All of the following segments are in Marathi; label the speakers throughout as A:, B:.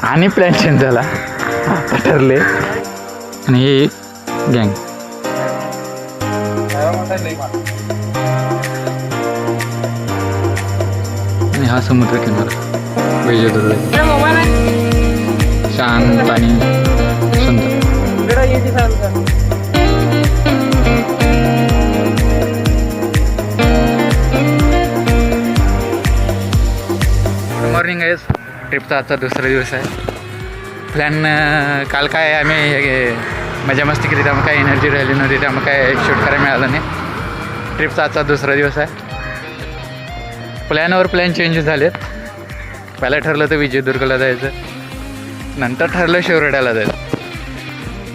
A: आणि प्लॅन चेंज झाला. आता ठरले आणि ही गँग आणि हा समुद्र किनारा विजयदुर्ग. शांत आणि सुंदर. गुड मॉर्निंग आहे. ट्रिपचा आजचा दुसरा दिवस आहे. प्लॅन काल काय आम्ही मजा मस्ती केली, त्यामुळे काय एनर्जी राहिली नव्हती, त्यामुळे काय शूट करायला मिळालं नाही. ट्रिपचा आजचा दुसरा दिवस आहे. प्लॅनवर प्लॅन चेंज झालेत. पहिला ठरलं तर विजयदुर्गला जायचं, नंतर ठरलं शिरोड्याला जायचं,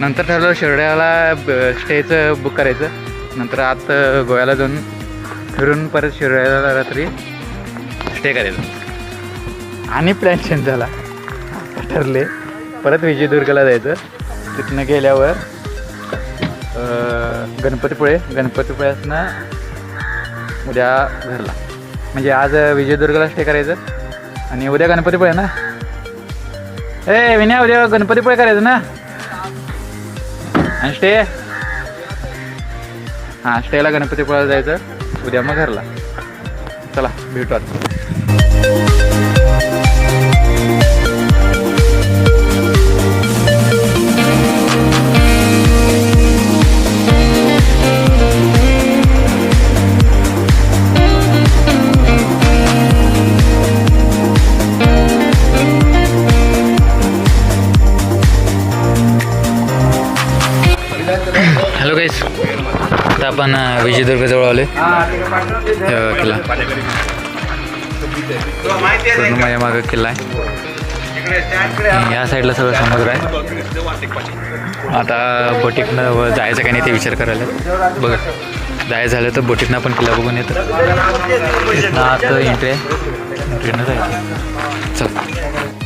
A: नंतर ठरलं शिरोड्याला स्टेचं बुक करायचं, नंतर आत गोव्याला जाऊन फिरून परत शिरोड्याला रात्री स्टे करायचं. आणि प्लॅन चेंज झाला. ठरले परत विजयदुर्गला जायचं. तिथनं गेल्यावर गणपतीपुळ्यासनं उद्या घरला. म्हणजे आज विजयदुर्गला स्टे करायचं आणि उद्या गणपतीपुळे ना. ए विनया, उद्या गणपतीपुळे करायचं ना. आणि स्टे हां स्टेला गणपतीपुळ्याला जायचं, उद्या मग घरला. चला भेटू आता. हॅलो गाईस, आता आपण विजयदुर्गजवळ आले. किल्ला पूर्ण माझ्या मागं किल्ला आहे. ह्या साईडला सगळं समुद्र आहे. आता बोटीतनं जायचं का नाही ते विचार करायला. बघा, जायचं झालं तर बोटीतनं आपण किल्ला बघून येतो. तिथनं आता एंट्री आहे, एंट्रीनं जायचं. चल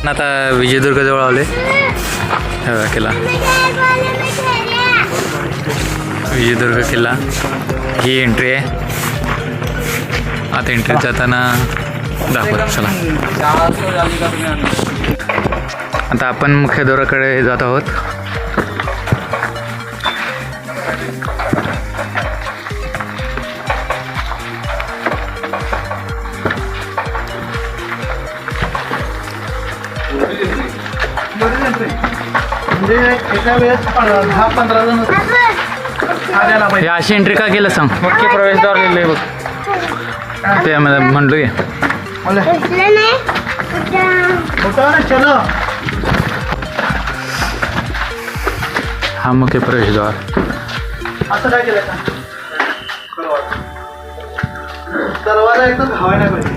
A: आता विजयदुर्गजवळ आले. किल्ला विजयदुर्ग किल्ला, ही एंट्री आहे. आता एंट्री जाताना दाखवतो. चला आता आपण मुख्य द्वाराकडे जात आहोत.
B: एका वेळेस 10-15 जण
A: हे अशी एंट्री का केलं सांग.
B: मुख्य प्रवेशद्वार लिहिलंय बघ.
A: ते म्हणलो की
B: चलो.
A: हा मुख्य प्रवेशद्वार.
B: असं काय केलं का दरवाजा एकदम हवा नाही पाहिजे.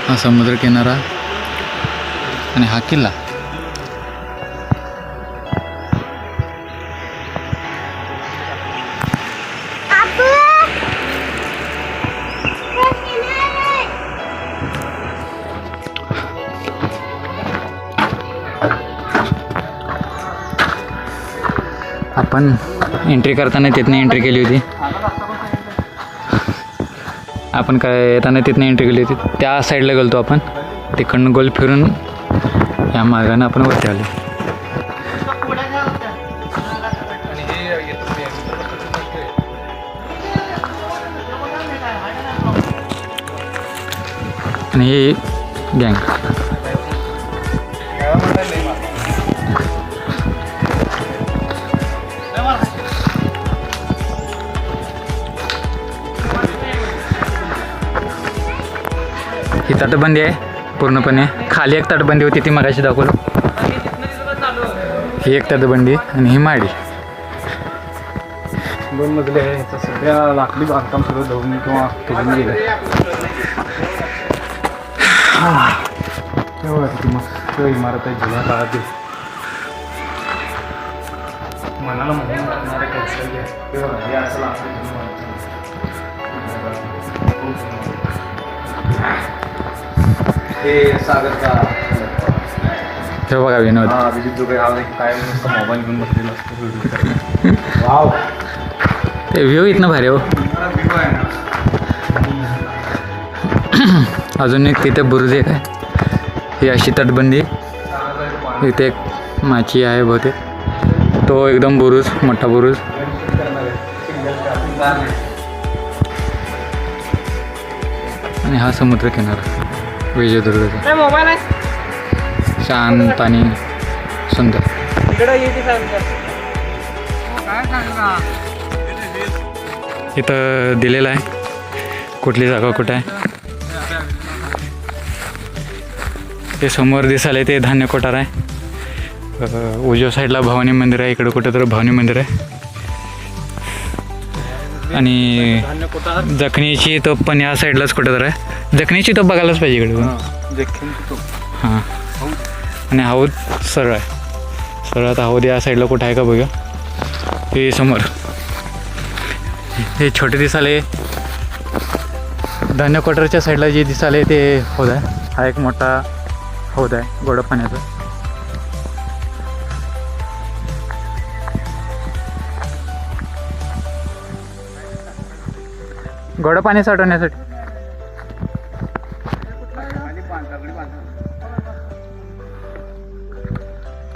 A: हा समुद्र किनारा आणि हा किल्ला. आपण एंट्री करताना तिथनं एंट्री केली होती. आपण काय येताना तिथनं एंट्री केली होती. त्या साईडला गेलो आपण. तिकडनं गोल फिरून या मार्गाने आपण वरती आलो. आणि ही गँग. ही तटबंदी आहे पूर्णपणे. खाली एक तटबंदी होती, ती मगाशी दाखवलं. ही एक तटबंदी आणि ही माडी.
B: 2 मजले आहे. सध्या लाकडी बांधकाम सगळं धरून किंवा तुझून गेलं. तेवढं किती मस्त इमारत आहे जुन्या काळातील. मनाला मोहून टाकणारे कौशल्य हे असं लागतं. हे सागरचा
A: हे बघा विनोद.
B: विजयदुर्ग हा काय मोबाईल घेऊन बसलेला असतो. वाव,
A: ते व्ह्यू इथनं भारी हो.
B: व्ह्यू आहे ना.
A: अजून एक तिथे बुरुज एक आहे. ही अशी तटबंदी. इथे एक माची आहे बहुतेक. तो एकदम बुरुज, मोठा बुरुज. आणि हा समुद्र किनारा विजयदुर्गचा. शांत आणि सुंदर. इथं दिलेलं आहे कुठली जागा कुठं आहे. ते समोर दिसायला ते धान्य कोठार आहे. उजव्या साईडला भवानी मंदिर आहे. इकडं कुठं तर भवानी मंदिर आहे. आणि जखणीची तोप पण या साईडलाच कुठं तर आहे. जखणीची तोप बघायलाच पाहिजे इकडे. हां. आणि हौद सरळ आहे. सरळ आता हौद या साईडला कुठं आहे का बघूया. ते समोर हे छोटे दिसाले धान्य क्वार्टरच्या साईडला जे दिसाले ते हौद आहे. हा एक मोठा हौद आहे गोड पाण्याचा. गोड पाणी साठवण्यासाठी.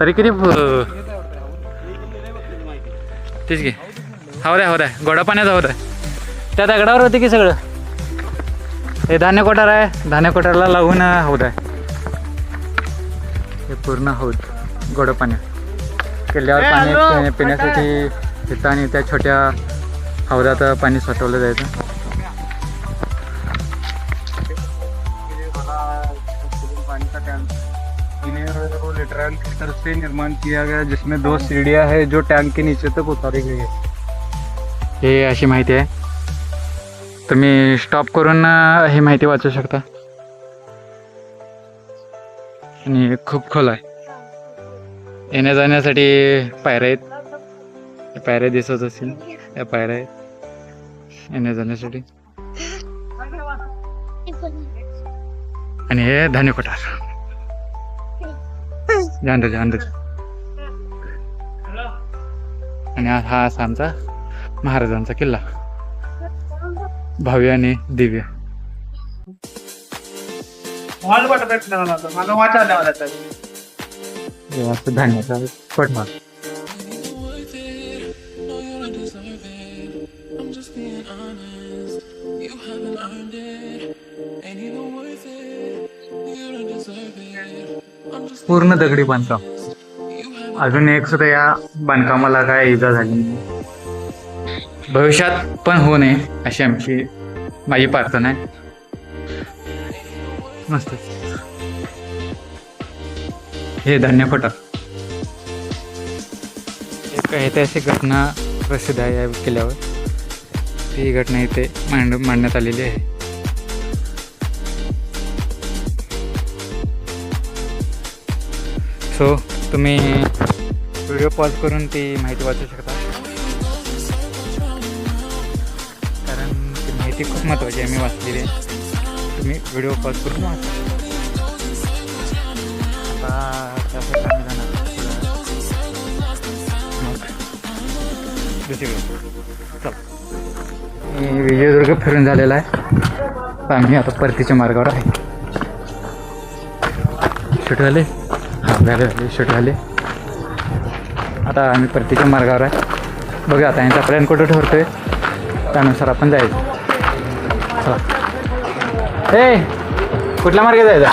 A: तरी किती तेच घे. हवं आहे गोडा पाण्याचा हवं आहे. त्या दगडावर होते की सगळं. हे धान्य कोठार आहे. धान्य कोठारला लागून हौद आहे. हे पूर्ण हौद गोड पाणी. किल्ल्यावर पाणी पिण्यासाठी तिथं आणि त्या छोट्या हौदात पाणी साठवलं जायचं.
B: लिटरल फिल्टर से निर्माण किया गया जिसमें 2 सीढ़ियां है जो टैंक के नीचे तक उतारी गई है.
A: हे अशी माहिती आहे. तुम्ही स्टॉप करून ही माहिती वाचू शकता. आणि खूप खोल आहे. येण्या जाण्यासाठी पायऱ्या आहेत. पायऱ्या दिसत असतील. या पायऱ्या आहेत येण्या जाण्यासाठी. आणि हे धान्य कोठार. अंदर. आणि हा असा आमचा महाराजांचा किल्ला. भव्य आणि दिव्य. धान्याचा कोठार. पूर्ण दगडी बांधकाम. अजून एक सुद्धा या बांधकामाला काय इजा झाली नाही. भविष्यात पण होऊ नये अशी माझी प्रार्थना आहे. मस्त. हे धान्य कोठार. एक ऐतिहासिक घटना प्रसिद्ध आहे या किल्ल्यावर. ती घटना इथे मांडण्यात आलेली आहे. सो तुम्ही व्हिडिओ पॉज करून ती माहिती वाचू शकता. कारण ती माहिती खूप महत्त्वाची आहे. मी वाचलेली आहे. तुम्ही व्हिडिओ पॉज करून वाचा. आता त्यासाठी आम्ही जाणार मग दुसरीकडे. चल. मी विजयदुर्ग फिरून झालेला आहे. तर आम्ही आता परतीच्या मार्गावर आहे. शूट झाले. झाले शूट झाले. आता आम्ही परतीच्या मार्गावर आहे. बघूया आता यांचा प्लॅन कुठं ठरतोय त्यानुसार आपण जायचं. चला. हे कुठल्या मार्गे जायचं.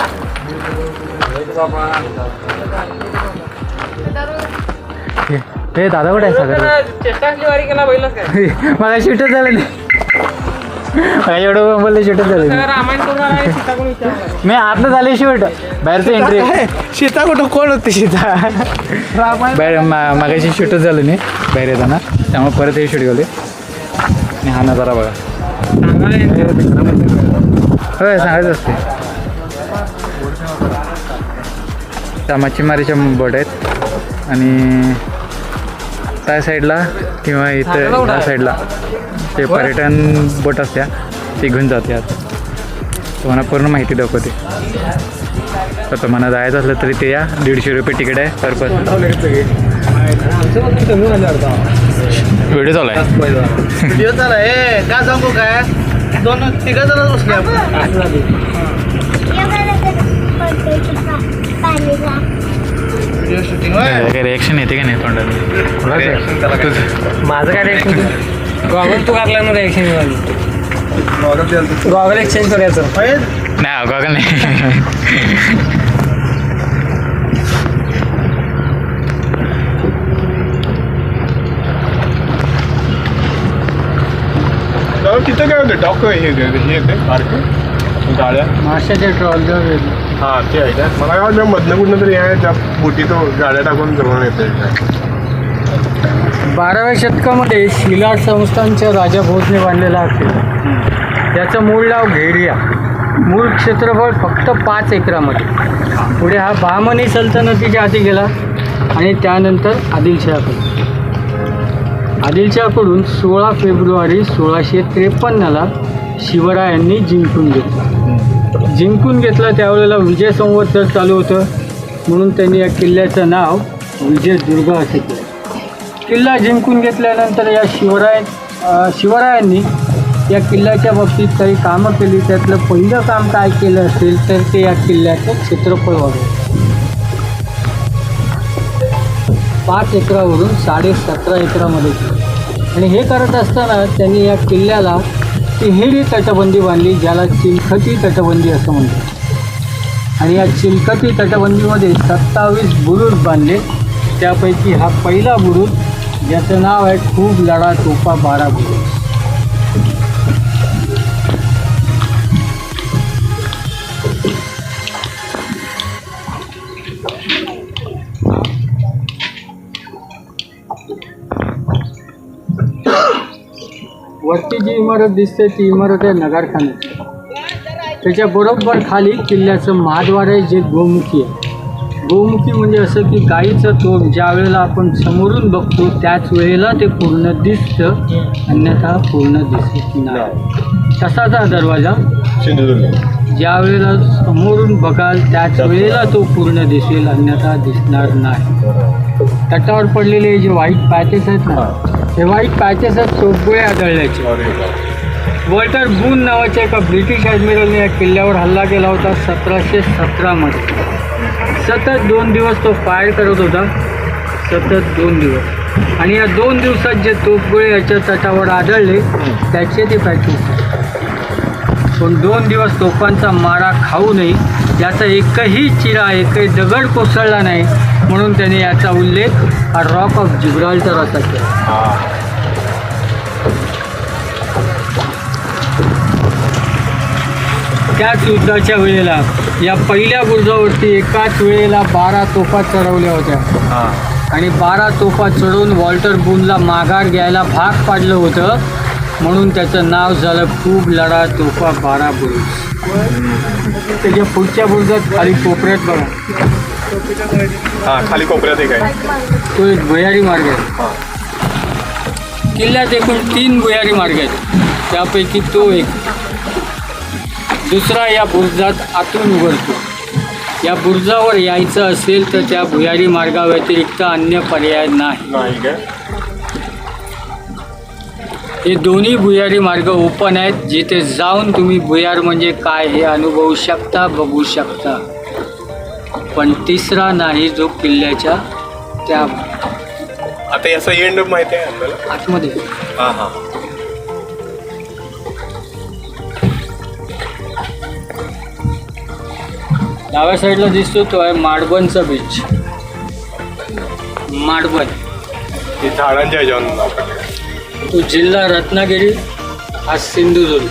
A: हे दादा कुठे आहे सागर. मला शूटच झालं नाही. एवढं बोलले शूटच झालं. मी आतलं झाले शूट. बाहेरचं एंट्री.
B: सीता कुठं कोण होती सीता.
A: बाहेर मागाशी शूटच झालं नाही बाहेर येताना. त्यामुळे परत हे शूट गेले. आणि हा नजारा बघा. होय सांगायचं असते. त्या मच्छीमारीच्या बोट आहेत. आणि त्या साईडला किंवा इथं त्या साईडला ते पर्यटन बोट असत्या ती घेऊन जाते. आता तुम्हाला पूर्ण माहिती दाखवते. तर तुम्हाला जायचं असलं तरी ते या. 150 रुपये तिकीट आहे पर पर्सन.
B: व्हिडिओ चालू आहे.
A: व्हिडिओ चालू आहे.
B: काय सांगू काय तिघ जणच बसले आपण. व्हिडिओ शूटिंग
A: काय रिॲक्शन येते का नाही तोंडाला तुझं?
C: माझं काय रिॲक्शन गॉगल तू घातला ना रिॲक्शन मिळाली गॉगल एक्सचेंज करायचं
A: नाही गॉगल नाही.
B: तिथं काय होतं डॉक हे येते पार्क गाड्या
C: माशाच्या ट्रॉलर
B: हां ते आहे का मला काय वाटतं मधनं कुठनं तरी आहे त्या बोटी तो गाड्या टाकून जवळ येते
C: 12व्या शतकामध्ये शिलार संस्थानच्या राजा भोजने बांधलेला हा किल्ला. त्याचं मूळ नाव घेरिया. मूळ क्षेत्रफळ फक्त 5 एकरामध्ये. पुढे हा बहामनी सल्तनतीच्या हाती गेला आणि त्यानंतर आदिलशहाकडून 16 फेब्रुवारी 1653ला शिवरायांनी जिंकून घेतला. त्यावेळेला विजय संवत्सर चालू होतं म्हणून त्यांनी या किल्ल्याचं नाव विजयदुर्ग असे केलं. किल्ला जिंकून घेतल्यानंतर या शिवरायांनी या किल्ल्याच्या बाबतीत काही कामं केली. त्यातलं पहिलं काम काय केलं असेल तर ते या किल्ल्याचं क्षेत्रफळ वाढवलं. 5 एकरावरून 17.5 एकरामध्ये केलं. आणि हे करत असताना त्यांनी या किल्ल्याला तिहेरी तटबंदी बांधली, ज्याला चिलखती तटबंदी असं म्हणतात. आणि या चिलखती तटबंदीमध्ये 27 बुरुज बांधले. त्यापैकी हा पहिला बुरुज ज्याचं नाव आहे खूप लढा तोफा 12 बुरुज. वरती जी इमारत दिसते ती इमारत आहे नगारखान्याची. त्याच्या बरोबर खाली किल्ल्याचं महाद्वार आहे जे गोमुखी आहे. गोमुखी म्हणजे असं की गाईचं तोंड ज्या वेळेला आपण समोरून बघतो त्याच वेळेला ते पूर्ण दिसतं, अन्यथा पूर्ण दिसत नाही. तसाच हा दरवाजा ज्या वेळेला समोरून बघाल त्याच वेळेला तो पूर्ण दिसेल, अन्यथा दिसणार नाही. तटावर पडलेले जे व्हाईट पॅचेस आहेत ना, हे व्हाईट पॅचेस आहेत तोफगोळे आढळल्याचे. वॉल्टर बून नावाच्या एका ब्रिटिश ॲडमिरलने या किल्ल्यावर हल्ला केला होता 1717मध्ये. सतत 2 दिवस तो फायर करत होता, सतत 2 दिवस. आणि या 2 दिवसात जे तोफगोळे याच्या तटावर आढळले त्याचे ते पॅचेस. पण 2 दिवस तोफांचा मारा खाऊ नये याचा एकही चिरा, एकही दगड कोसळला नाही म्हणून त्याने याचा उल्लेख हा रॉक ऑफ जिब्राल्टर असा केला. त्याच युद्धाच्या वेळेला या पहिल्या बुरुजावरती एकाच वेळेला 12 तोफा चढवल्या होत्या. आणि 12 तोफा चढवून वॉल्टर बूनला माघार घ्यायला भाग पाडलं होतं म्हणून त्याचं नाव झालं खूप लढा तोफा 12 बुरुज. त्याच्या पुढच्या बुरुजात खाली कोपऱ्यात बघा,
B: खाली कोपऱ्यात एक आहे
C: तो एक भुयारी मार्ग आहे. किल्ल्यात एकूण 3 भुयारी मार्ग आहेत, त्यापैकी तो एक. दुसरा या बुरुजात आतून उघडतो. या बुरुजावर यायचं असेल तर त्या भुयारी मार्गाव्यतिरिक्त अन्य पर्याय नाही. हे दोन्ही भुयारी मार्ग ओपन आहेत, जिथे जाऊन तुम्ही भुयार म्हणजे काय हे अनुभवू शकता, बघू शकता. पण तिसरा नाही जो किल्ल्याच्या त्या
B: आता याचा एंड माहिती आहे आपल्याला
C: आतमध्ये. डाव्या साईडला दिसतो तो आहे माडबनचा बीच. माडबन
B: झाडांच्या ह्याच्यावर
C: तो जिल्हा रत्नागिरी, हा सिंधुदुर्ग.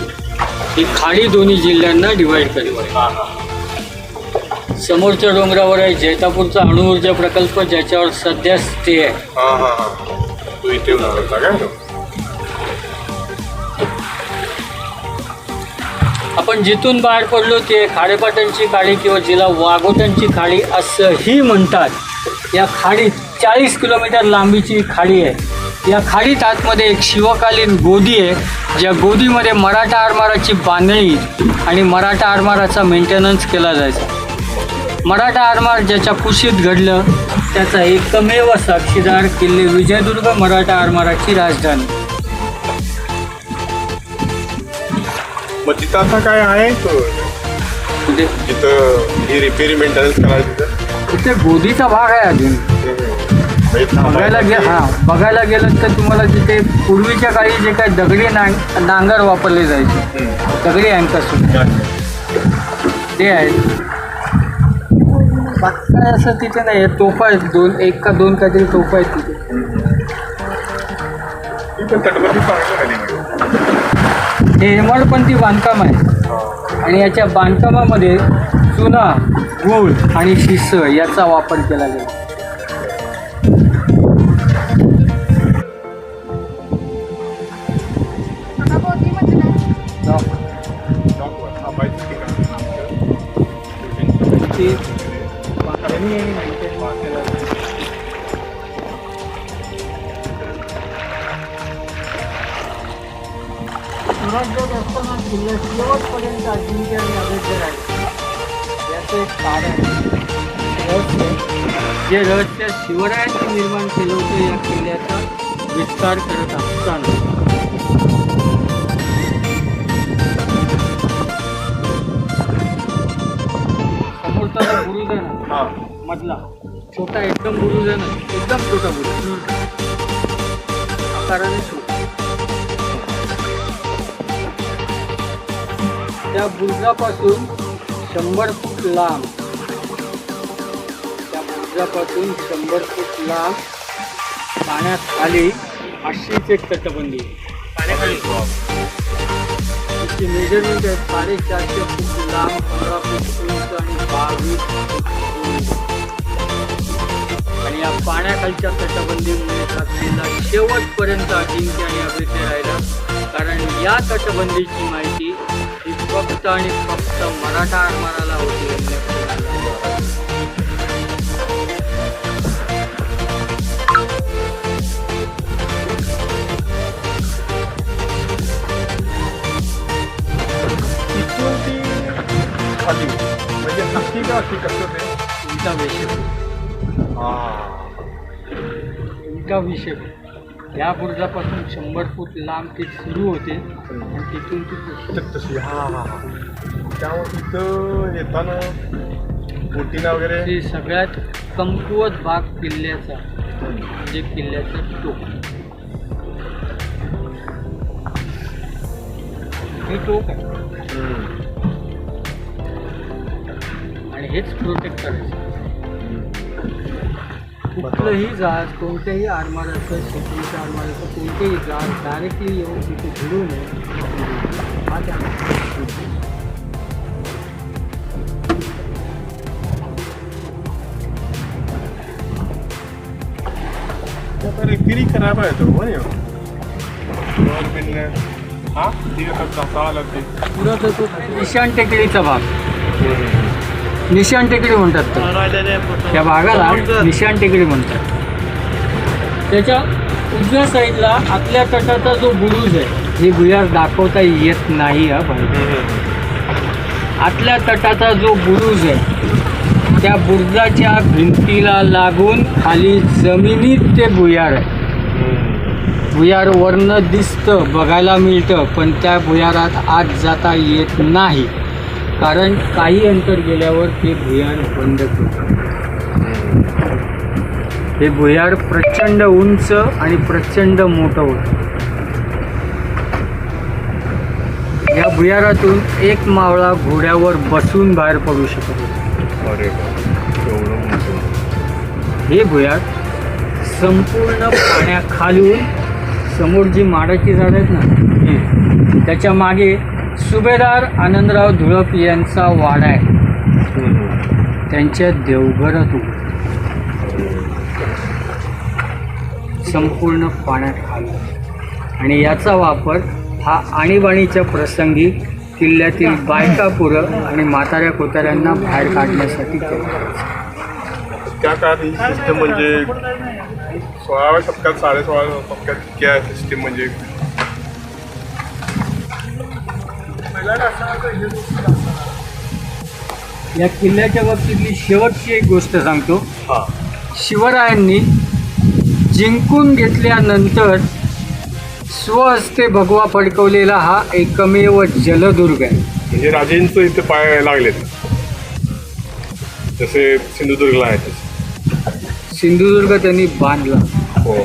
C: ही खाडी दोन्ही जिल्ह्यांना डिवाईड करते. समोरच्या डोंगरावर आहे जैतापूरचा अणुऊर्जा प्रकल्प, ज्याच्यावर सध्या स्टे आहे.
B: तू इथे
C: आपण जिथून बाहेर पडलो ते खाडेपाटणची खाडी किंवा जिला वाघोटणची खाडी असंही म्हणतात. या खाडीत 40 किलोमीटर लांबीची खाडी आहे. या खाडीत आतमध्ये एक शिवकालीन गोदी आहे, ज्या गोदीमध्ये मराठा आरमाराची बांधणी आणि मराठा आरमाराचा मेंटेनन्स केला जायचा. मराठा आरमार ज्याच्या कुशीत घडलं त्याचा एकमेव साक्षीदार किल्ले विजयदुर्ग, मराठा आरमाराची राजधानी.
D: मग तिथं आता काय आहे
C: म्हणजे
D: तिथं ही रिपेअरी मेंटेनन्स करायचं
C: तिथे गोदीचा भाग आहे अजून. बघायला गेलं तर तुम्हाला तिथे पूर्वीच्या काळी जे काही दगडी नांगर वापरले जायचे, दगडी अँकर सुद्धा ते आहेत. बाकी काय असं तिथे नाही आहे. तोफा आहेत, एक का दोन काहीतरी तोफा आहेत तिथे.
D: तटबंदी चांगली
C: हे हेमाडपंथी बांधकाम आहे आणि याच्या बांधकामामध्ये चुना, गूळ आणि शिसं याचा वापर केला गेला. शेवटपर्यंत अजिंक्य आणि अभेद्य राहिले. याचं एक कारण रहस्य, जे रहस्य शिवरायांनी निर्माण केलं होतं या किल्ल्याचा विस्तार करत असताना. समोरचा जो बुरुज आहे ना मधला, छोटा एकदम बुरुज आहे ना, एकदम छोटा बुरुज आकाराने छोटा. त्या बुरुजापासून 100 फूट लांब, त्या बुरुजापासून 100 फूट लांब पाण्यात खाली अशीच एक तटबंदी पाण्याखाली. तिची मेजरमेंट आहे 450 फूट लांब, 15 फूट उंच आणि 22 फूट रुंद. आणि या पाण्याखालच्या तटबंदीमुळे असलेला शेवटपर्यंत अजिंक्य आणि अभेद्य राहिला. कारण या तटबंदीची माहिती ही फक्त आणि फक्त मराठा आरमाराला होती.
D: खाली म्हणजे नक्की का अशी कसं ते
C: उलटा विषय. या बुरुजापासून 100 फूट लांब ते सुरू होते आणि तिथून ती
D: तशी त्यामुळे तिथं येताना बोटीनं वगैरे
C: ते सगळ्यात कमकुवत भाग किल्ल्याचा म्हणजे किल्ल्याचं टोक. हे टोक आहे आणि हेच प्रोटेक्ट करायचं. कुठलंही जहाज, कोणत्याही आरमाराचं, शेतीच्या आरमाराचं कोणतेही जहाज डायरेक्टली येऊन तिथे भिडू नये हा त्या
D: रिपेअरी खराब आहे तो हा
C: निशाण टेकडीचा भाग, निशाण टेकडी म्हणतात त्या भागाला निशाण टेकडी म्हणतात. त्याच्या उजव्या साईडला आतल्या तटाचा जो बुरुज आहे, हे भुयार दाखवता येत नाही हा भाई. आतल्या तटाचा जो बुरुज आहे त्या बुरुजाच्या भिंतीला लागून खाली जमिनीत ते भुयार आहे. भुयार वरनं दिसतं, बघायला मिळतं, पण त्या भुयारात आत जाता येत नाही. कारण काही अंतर गेल्यावर ते भुयार बंद होतं. हे भुयार प्रचंड उंच आणि प्रचंड मोठं होतं. या भुयारातून एक मावळा घोड्यावर बसून बाहेर पडू शकत होता. हे भुयार संपूर्ण पाण्याखालून, समोर जी माडाची झाडं आहेत ना, त्याच्या मागे सुभेदार आनंदराव धुळप यांचा वाडा आहे. त्यांच्या देवघरात संपूर्ण पाण्यात आलं आणि याचा वापर हा आणीबाणीच्या प्रसंगी किल्ल्यातील बायका, पुरं आणि म्हाताऱ्या कोताऱ्यांना बाहेर काढण्यासाठी केला जायचा.
D: त्या काळात ही सिस्टम म्हणजे 16व्या शतकात 16व्या शतकात क्या सिस्टम म्हणजे
C: या किल्ल्याच्या बाबतीतली शेवटची एक गोष्ट सांगतो. शिवरायांनी जिंकून घेतल्यानंतर स्वहस्ते भगवा फडकवलेला हा एकमेव जलदुर्ग आहे.
D: म्हणजे राजेंचं इथे पाय लागलेत, जसे सिंधुदुर्गला आहे तसे.
C: सिंधुदुर्ग त्यांनी बांधला,
D: हो,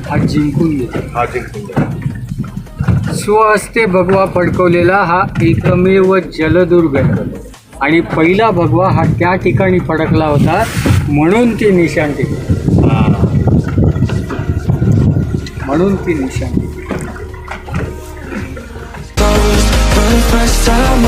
C: हा जिंकून घेतला.
D: हा जिंकून.
C: स्वहस्ते भगवा फडकवलेला हा एकमेव जलदुर्ग आहे. आणि पहिला भगवा हा त्या ठिकाणी फडकला होता, म्हणून ती निशाण टिकली, म्हणून ती निशाण टिकली.
E: For the first time